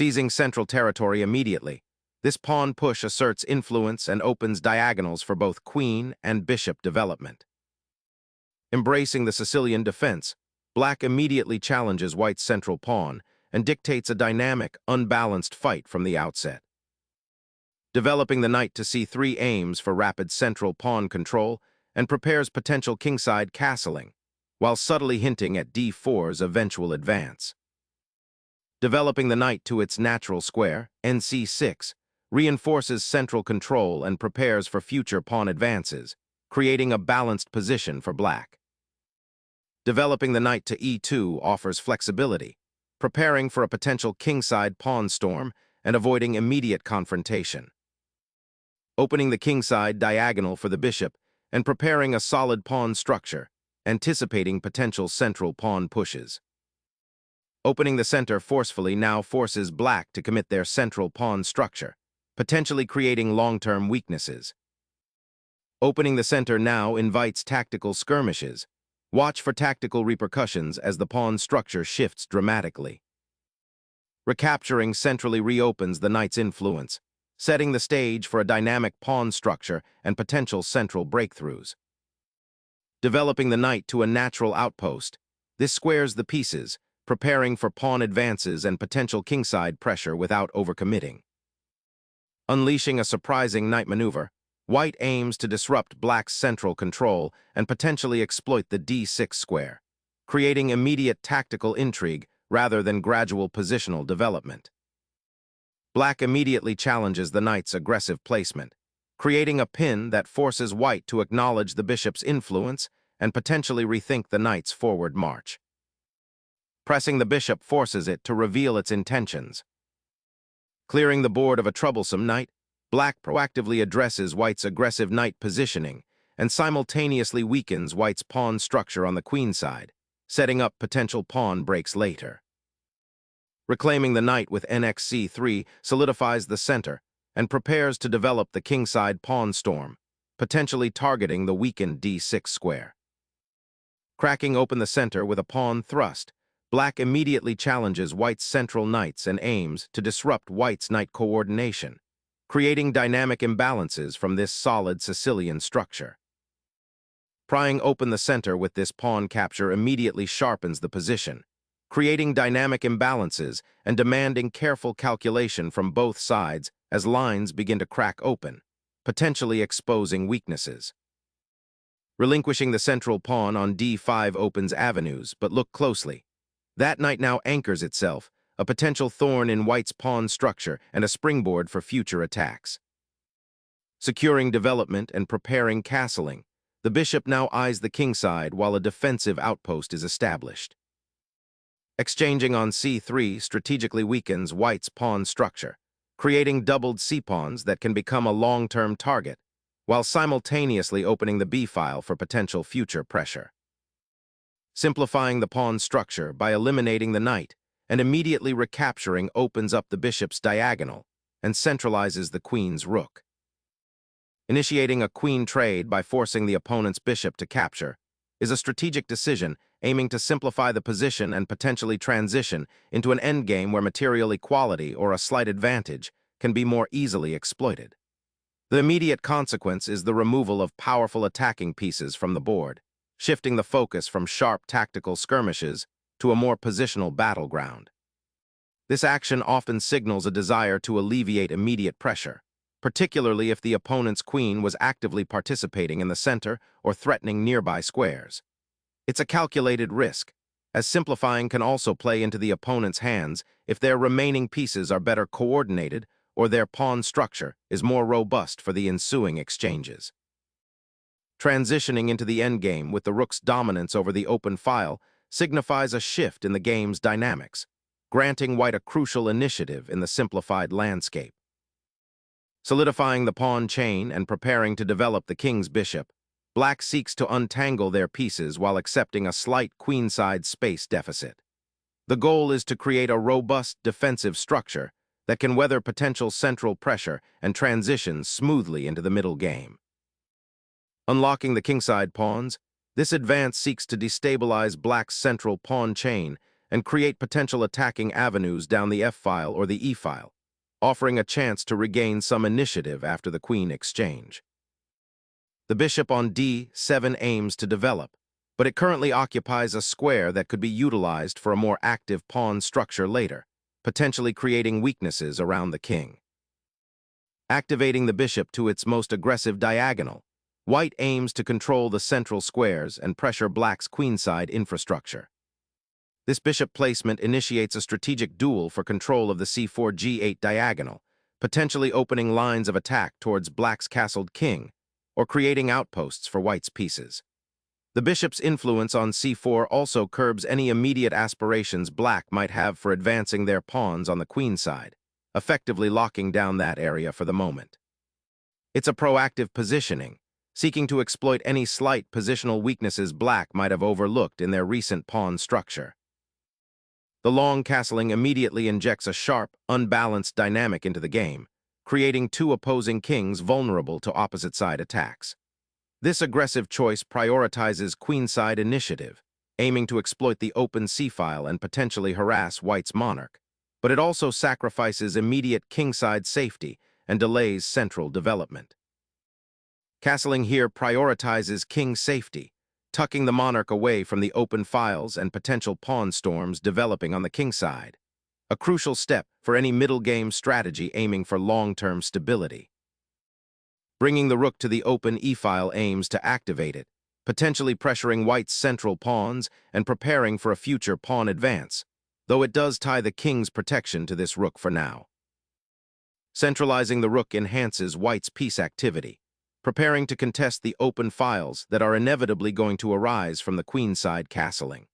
Seizing central territory immediately, this pawn push asserts influence and opens diagonals for both queen and bishop development. Embracing the Sicilian defense, black immediately challenges white's central pawn and dictates a dynamic, unbalanced fight from the outset. Developing the knight to c3 aims for rapid central pawn control and prepares potential kingside castling, while subtly hinting at d4's eventual advance. Developing the knight to its natural square, nc6, reinforces central control and prepares for future pawn advances, creating a balanced position for black. Developing the knight to e2 offers flexibility, preparing for a potential kingside pawn storm and avoiding immediate confrontation. Opening the kingside diagonal for the bishop and preparing a solid pawn structure, anticipating potential central pawn pushes. Opening the center forcefully now forces black to commit their central pawn structure, potentially creating long-term weaknesses. Opening the center now invites tactical skirmishes. Watch for tactical repercussions as the pawn structure shifts dramatically. Recapturing centrally reopens the knight's influence, setting the stage for a dynamic pawn structure and potential central breakthroughs. Developing the knight to a natural outpost, this squares the pieces, preparing for pawn advances and potential kingside pressure without overcommitting. Unleashing a surprising knight maneuver, white aims to disrupt black's central control and potentially exploit the d6 square, creating immediate tactical intrigue rather than gradual positional development. Black immediately challenges the knight's aggressive placement, creating a pin that forces white to acknowledge the bishop's influence and potentially rethink the knight's forward march. Pressing the bishop forces it to reveal its intentions. Clearing the board of a troublesome knight, black proactively addresses white's aggressive knight positioning and simultaneously weakens white's pawn structure on the queen side, setting up potential pawn breaks later. Reclaiming the knight with nxc3 solidifies the center and prepares to develop the kingside pawn storm, potentially targeting the weakened d6 square. Cracking open the center with a pawn thrust, black immediately challenges white's central knights and aims to disrupt white's knight coordination, creating dynamic imbalances from this solid Sicilian structure. Prying open the center with this pawn capture immediately sharpens the position, creating dynamic imbalances and demanding careful calculation from both sides as lines begin to crack open, potentially exposing weaknesses. Relinquishing the central pawn on d5 opens avenues, but look closely. That knight now anchors itself, a potential thorn in white's pawn structure and a springboard for future attacks. Securing development and preparing castling, the bishop now eyes the kingside while a defensive outpost is established. Exchanging on c3 strategically weakens white's pawn structure, creating doubled c-pawns that can become a long-term target, while simultaneously opening the b-file for potential future pressure. Simplifying the pawn structure by eliminating the knight and immediately recapturing opens up the bishop's diagonal and centralizes the queen's rook. Initiating a queen trade by forcing the opponent's bishop to capture is a strategic decision aiming to simplify the position and potentially transition into an endgame where material equality or a slight advantage can be more easily exploited. The immediate consequence is the removal of powerful attacking pieces from the board, shifting the focus from sharp tactical skirmishes to a more positional battleground. This action often signals a desire to alleviate immediate pressure, particularly if the opponent's queen was actively participating in the center or threatening nearby squares. It's a calculated risk, as simplifying can also play into the opponent's hands if their remaining pieces are better coordinated or their pawn structure is more robust for the ensuing exchanges. Transitioning into the endgame with the rook's dominance over the open file signifies a shift in the game's dynamics, granting white a crucial initiative in the simplified landscape. Solidifying the pawn chain and preparing to develop the king's bishop, black seeks to untangle their pieces while accepting a slight queenside space deficit. The goal is to create a robust defensive structure that can weather potential central pressure and transition smoothly into the middle game. Unlocking the kingside pawns, this advance seeks to destabilize black's central pawn chain and create potential attacking avenues down the f-file or the e-file, offering a chance to regain some initiative after the queen exchange. The bishop on d7 aims to develop, but it currently occupies a square that could be utilized for a more active pawn structure later, potentially creating weaknesses around the king. Activating the bishop to its most aggressive diagonal, white aims to control the central squares and pressure black's queenside infrastructure. This bishop placement initiates a strategic duel for control of the c4-g8 diagonal, potentially opening lines of attack towards black's castled king, or creating outposts for white's pieces. The bishop's influence on c4 also curbs any immediate aspirations black might have for advancing their pawns on the queen side, effectively locking down that area for the moment. It's a proactive positioning, seeking to exploit any slight positional weaknesses black might have overlooked in their recent pawn structure. The long castling immediately injects a sharp, unbalanced dynamic into the game, creating two opposing kings vulnerable to opposite-side attacks. This aggressive choice prioritizes queenside initiative, aiming to exploit the open c-file and potentially harass white's monarch, but it also sacrifices immediate kingside safety and delays central development. Castling here prioritizes king safety, tucking the monarch away from the open files and potential pawn storms developing on the king side, a crucial step for any middle game strategy aiming for long-term stability. Bringing the rook to the open e-file aims to activate it, potentially pressuring white's central pawns and preparing for a future pawn advance, though it does tie the king's protection to this rook for now. Centralizing the rook enhances white's piece activity, preparing to contest the open files that are inevitably going to arise from the queenside castling.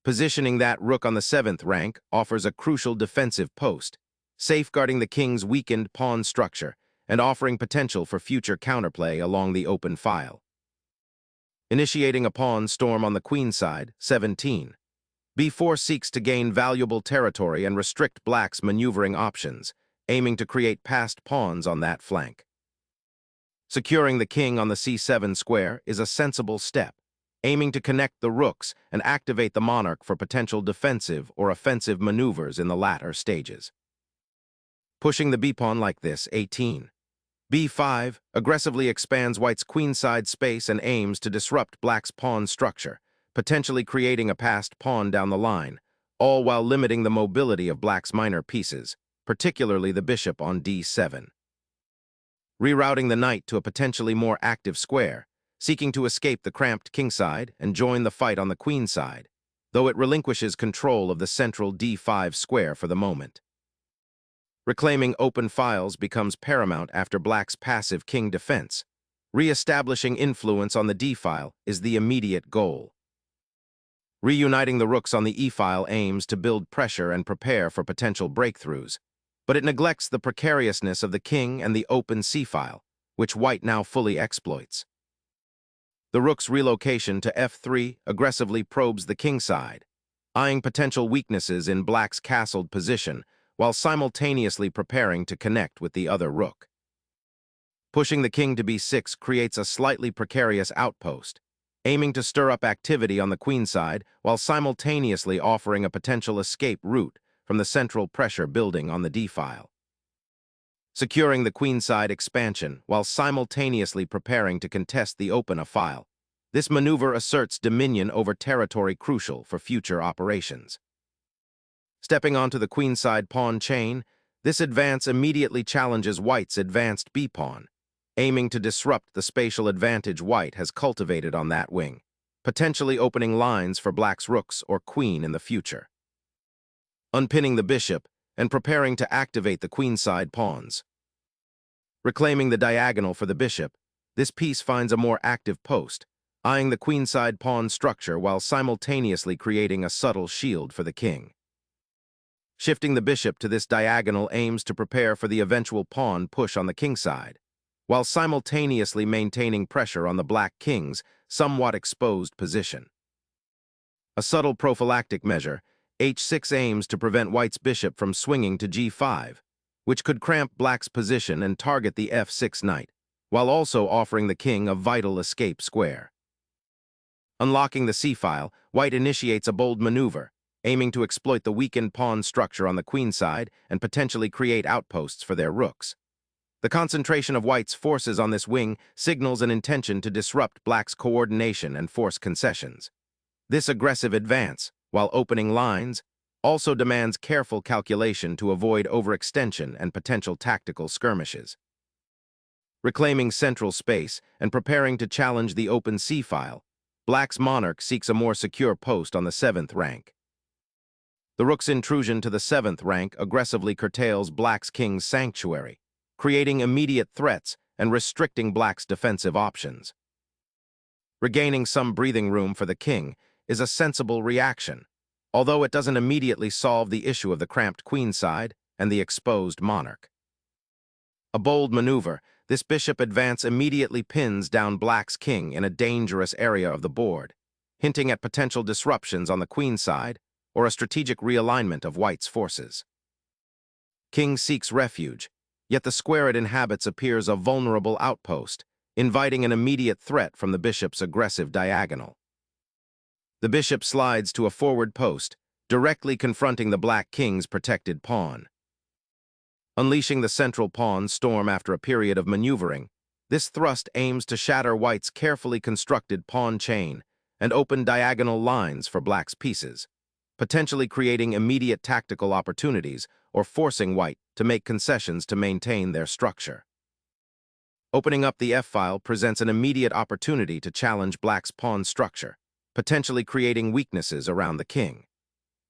Positioning that rook on the 7th rank offers a crucial defensive post, safeguarding the king's weakened pawn structure and offering potential for future counterplay along the open file. Initiating a pawn storm on the queenside, 17. b4 seeks to gain valuable territory and restrict black's maneuvering options, aiming to create passed pawns on that flank. Securing the king on the c7 square is a sensible step, aiming to connect the rooks and activate the monarch for potential defensive or offensive maneuvers in the latter stages. Pushing the b-pawn like this, 18. b5 aggressively expands white's queenside space and aims to disrupt black's pawn structure, potentially creating a passed pawn down the line, all while limiting the mobility of black's minor pieces, particularly the bishop on d7. Rerouting the knight to a potentially more active square, seeking to escape the cramped kingside and join the fight on the queenside, though it relinquishes control of the central d5 square for the moment. Reclaiming open files becomes paramount after black's passive king defense. Re-establishing influence on the d-file is the immediate goal. Reuniting the rooks on the e-file aims to build pressure and prepare for potential breakthroughs, but it neglects the precariousness of the king and the open c-file, which white now fully exploits. The rook's relocation to f3 aggressively probes the king side, eyeing potential weaknesses in black's castled position while simultaneously preparing to connect with the other rook. Pushing the king to b6 creates a slightly precarious outpost, aiming to stir up activity on the queenside while simultaneously offering a potential escape route from the central pressure building on the d-file. Securing the queenside expansion while simultaneously preparing to contest the open file, this maneuver asserts dominion over territory crucial for future operations. Stepping onto the queenside pawn chain, this advance immediately challenges white's advanced b-pawn, aiming to disrupt the spatial advantage white has cultivated on that wing, potentially opening lines for black's rooks or queen in the future. Unpinning the bishop and preparing to activate the queenside pawns. Reclaiming the diagonal for the bishop, this piece finds a more active post, eyeing the queenside pawn structure while simultaneously creating a subtle shield for the king. Shifting the bishop to this diagonal aims to prepare for the eventual pawn push on the kingside, while simultaneously maintaining pressure on the black king's somewhat exposed position. A subtle prophylactic measure, h6 aims to prevent white's bishop from swinging to g5, which could cramp black's position and target the f6 knight, while also offering the king a vital escape square. Unlocking the c-file, white initiates a bold maneuver, aiming to exploit the weakened pawn structure on the queenside and potentially create outposts for their rooks. The concentration of white's forces on this wing signals an intention to disrupt black's coordination and force concessions. This aggressive advance, while opening lines, also demands careful calculation to avoid overextension and potential tactical skirmishes. Reclaiming central space and preparing to challenge the open c-file, black's monarch seeks a more secure post on the 7th rank. The rook's intrusion to the 7th rank aggressively curtails black's king's sanctuary, creating immediate threats and restricting black's defensive options. Regaining some breathing room for the king is a sensible reaction, although it doesn't immediately solve the issue of the cramped queenside and the exposed monarch. A bold maneuver, this bishop advance immediately pins down black's king in a dangerous area of the board, hinting at potential disruptions on the queenside or a strategic realignment of white's forces. King seeks refuge, yet the square it inhabits appears a vulnerable outpost, inviting an immediate threat from the bishop's aggressive diagonal. The bishop slides to a forward post, directly confronting the black king's protected pawn. Unleashing the central pawn's storm after a period of maneuvering, this thrust aims to shatter white's carefully constructed pawn chain and open diagonal lines for black's pieces, potentially creating immediate tactical opportunities or forcing white to make concessions to maintain their structure. Opening up the f-file presents an immediate opportunity to challenge black's pawn structure, potentially creating weaknesses around the king.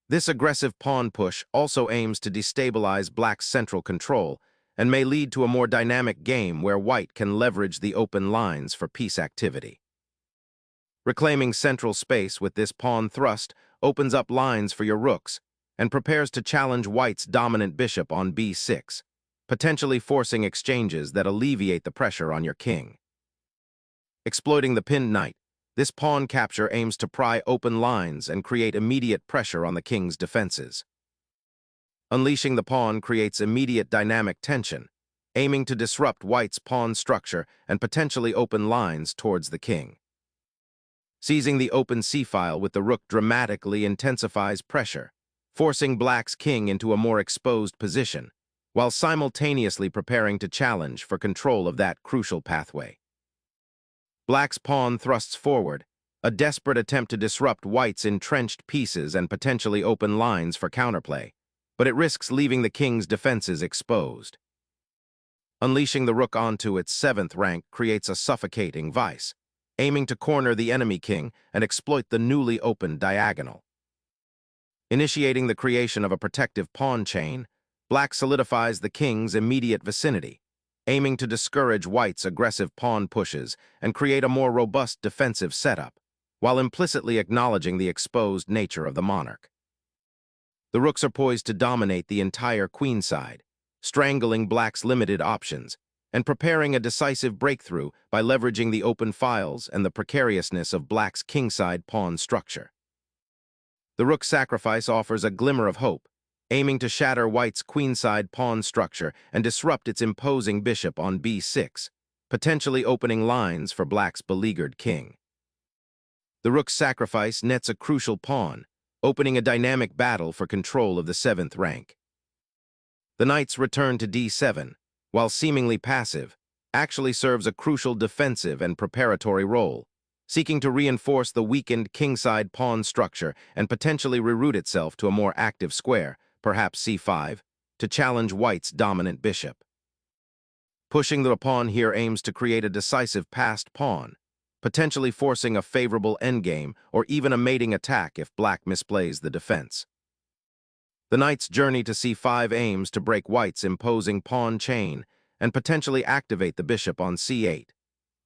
This aggressive pawn push also aims to destabilize black's central control and may lead to a more dynamic game where white can leverage the open lines for piece activity. Reclaiming central space with this pawn thrust opens up lines for your rooks and prepares to challenge white's dominant bishop on b6, potentially forcing exchanges that alleviate the pressure on your king. Exploiting the pinned knight, this pawn capture aims to pry open lines and create immediate pressure on the king's defenses. Unleashing the pawn creates immediate dynamic tension, aiming to disrupt white's pawn structure and potentially open lines towards the king. Seizing the open c-file with the rook dramatically intensifies pressure, forcing black's king into a more exposed position, while simultaneously preparing to challenge for control of that crucial pathway. Black's pawn thrusts forward, a desperate attempt to disrupt white's entrenched pieces and potentially open lines for counterplay, but it risks leaving the king's defenses exposed. Unleashing the rook onto its 7th rank creates a suffocating vice, aiming to corner the enemy king and exploit the newly opened diagonal. Initiating the creation of a protective pawn chain, black solidifies the king's immediate vicinity, aiming to discourage white's aggressive pawn pushes and create a more robust defensive setup, while implicitly acknowledging the exposed nature of the monarch. The rooks are poised to dominate the entire queenside, strangling black's limited options, and preparing a decisive breakthrough by leveraging the open files and the precariousness of black's kingside pawn structure. The rook sacrifice offers a glimmer of hope, aiming to shatter white's queenside pawn structure and disrupt its imposing bishop on b6, potentially opening lines for black's beleaguered king. The rook's sacrifice nets a crucial pawn, opening a dynamic battle for control of the 7th rank. The knight's return to d7, while seemingly passive, actually serves a crucial defensive and preparatory role, seeking to reinforce the weakened kingside pawn structure and potentially reroute itself to a more active square, perhaps c5, to challenge white's dominant bishop. Pushing the pawn here aims to create a decisive passed pawn, potentially forcing a favorable endgame or even a mating attack if black misplays the defense. The knight's journey to c5 aims to break white's imposing pawn chain and potentially activate the bishop on c8,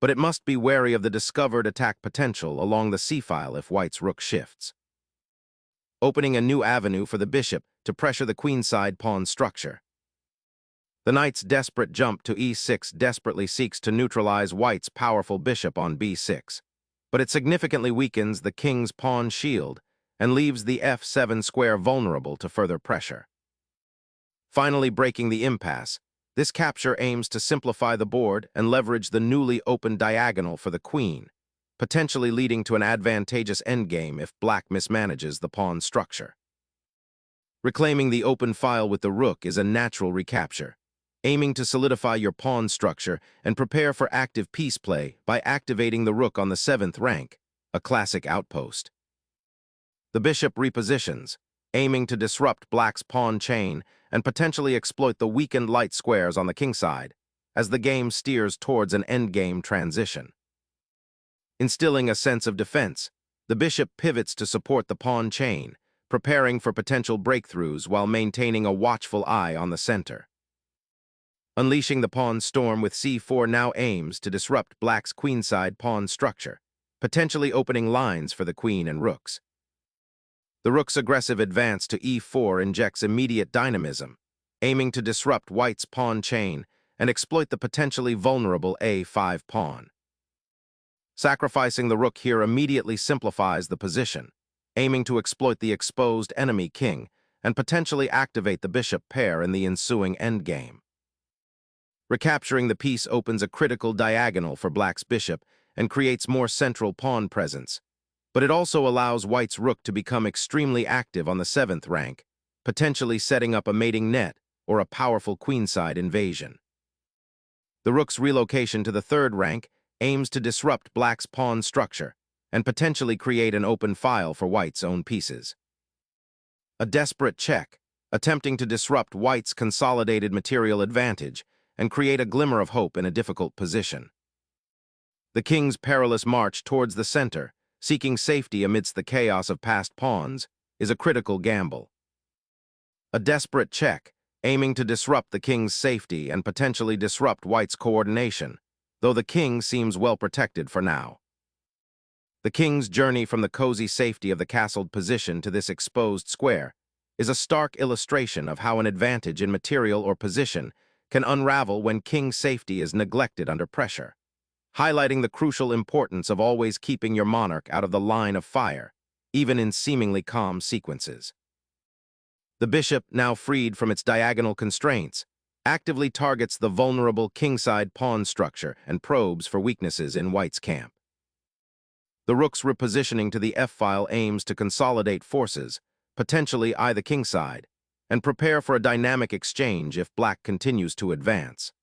but it must be wary of the discovered attack potential along the c-file if white's rook shifts. Opening a new avenue for the bishop to pressure the queenside pawn structure. The knight's desperate jump to e6 desperately seeks to neutralize white's powerful bishop on b6, but it significantly weakens the king's pawn shield and leaves the f7 square vulnerable to further pressure. Finally breaking the impasse, this capture aims to simplify the board and leverage the newly opened diagonal for the queen, potentially leading to an advantageous endgame if black mismanages the pawn structure. Reclaiming the open file with the rook is a natural recapture, aiming to solidify your pawn structure and prepare for active piece play by activating the rook on the 7th rank, a classic outpost. The bishop repositions, aiming to disrupt black's pawn chain and potentially exploit the weakened light squares on the kingside, as the game steers towards an endgame transition. Instilling a sense of defense, the bishop pivots to support the pawn chain, preparing for potential breakthroughs while maintaining a watchful eye on the center. Unleashing the pawn storm with c4 now aims to disrupt black's queenside pawn structure, potentially opening lines for the queen and rooks. The rook's aggressive advance to e4 injects immediate dynamism, aiming to disrupt white's pawn chain and exploit the potentially vulnerable a5 pawn. Sacrificing the rook here immediately simplifies the position, aiming to exploit the exposed enemy king and potentially activate the bishop pair in the ensuing endgame. Recapturing the piece opens a critical diagonal for black's bishop and creates more central pawn presence, but it also allows white's rook to become extremely active on the 7th rank, potentially setting up a mating net or a powerful queenside invasion. The rook's relocation to the 3rd rank aims to disrupt black's pawn structure and potentially create an open file for white's own pieces. A desperate check, attempting to disrupt white's consolidated material advantage and create a glimmer of hope in a difficult position. The king's perilous march towards the center, seeking safety amidst the chaos of past pawns, is a critical gamble. A desperate check, aiming to disrupt the king's safety and potentially disrupt white's coordination, though the king seems well protected for now. The king's journey from the cozy safety of the castled position to this exposed square is a stark illustration of how an advantage in material or position can unravel when king's safety is neglected under pressure, highlighting the crucial importance of always keeping your monarch out of the line of fire, even in seemingly calm sequences. The bishop, now freed from its diagonal constraints, actively targets the vulnerable kingside pawn structure and probes for weaknesses in white's camp. The rook's repositioning to the f-file aims to consolidate forces, potentially eye the kingside, and prepare for a dynamic exchange if black continues to advance.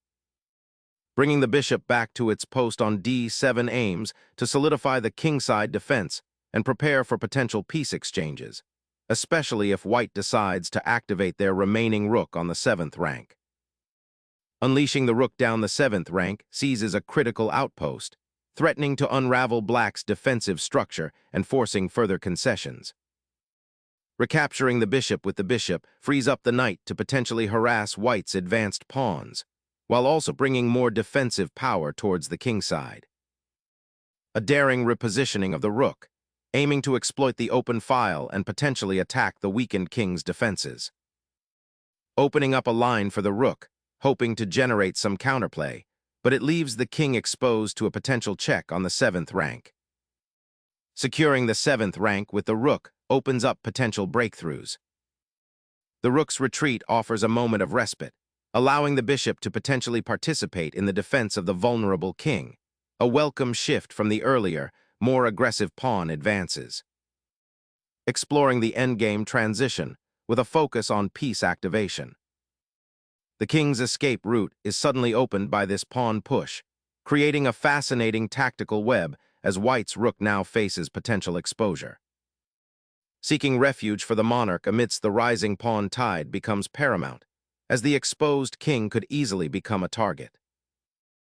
Bringing the bishop back to its post on d7 aims to solidify the kingside defense and prepare for potential piece exchanges, especially if white decides to activate their remaining rook on the 7th rank. Unleashing the rook down the 7th rank seizes a critical outpost, threatening to unravel black's defensive structure and forcing further concessions. Recapturing the bishop with the bishop frees up the knight to potentially harass white's advanced pawns, while also bringing more defensive power towards the kingside. A daring repositioning of the rook, aiming to exploit the open file and potentially attack the weakened king's defenses. Opening up a line for the rook, hoping to generate some counterplay, but it leaves the king exposed to a potential check on the 7th rank. Securing the 7th rank with the rook opens up potential breakthroughs. The rook's retreat offers a moment of respite, allowing the bishop to potentially participate in the defense of the vulnerable king, a welcome shift from the earlier, more aggressive pawn advances. Exploring the endgame transition with a focus on piece activation. The king's escape route is suddenly opened by this pawn push, creating a fascinating tactical web as white's rook now faces potential exposure. Seeking refuge for the monarch amidst the rising pawn tide becomes paramount, as the exposed king could easily become a target.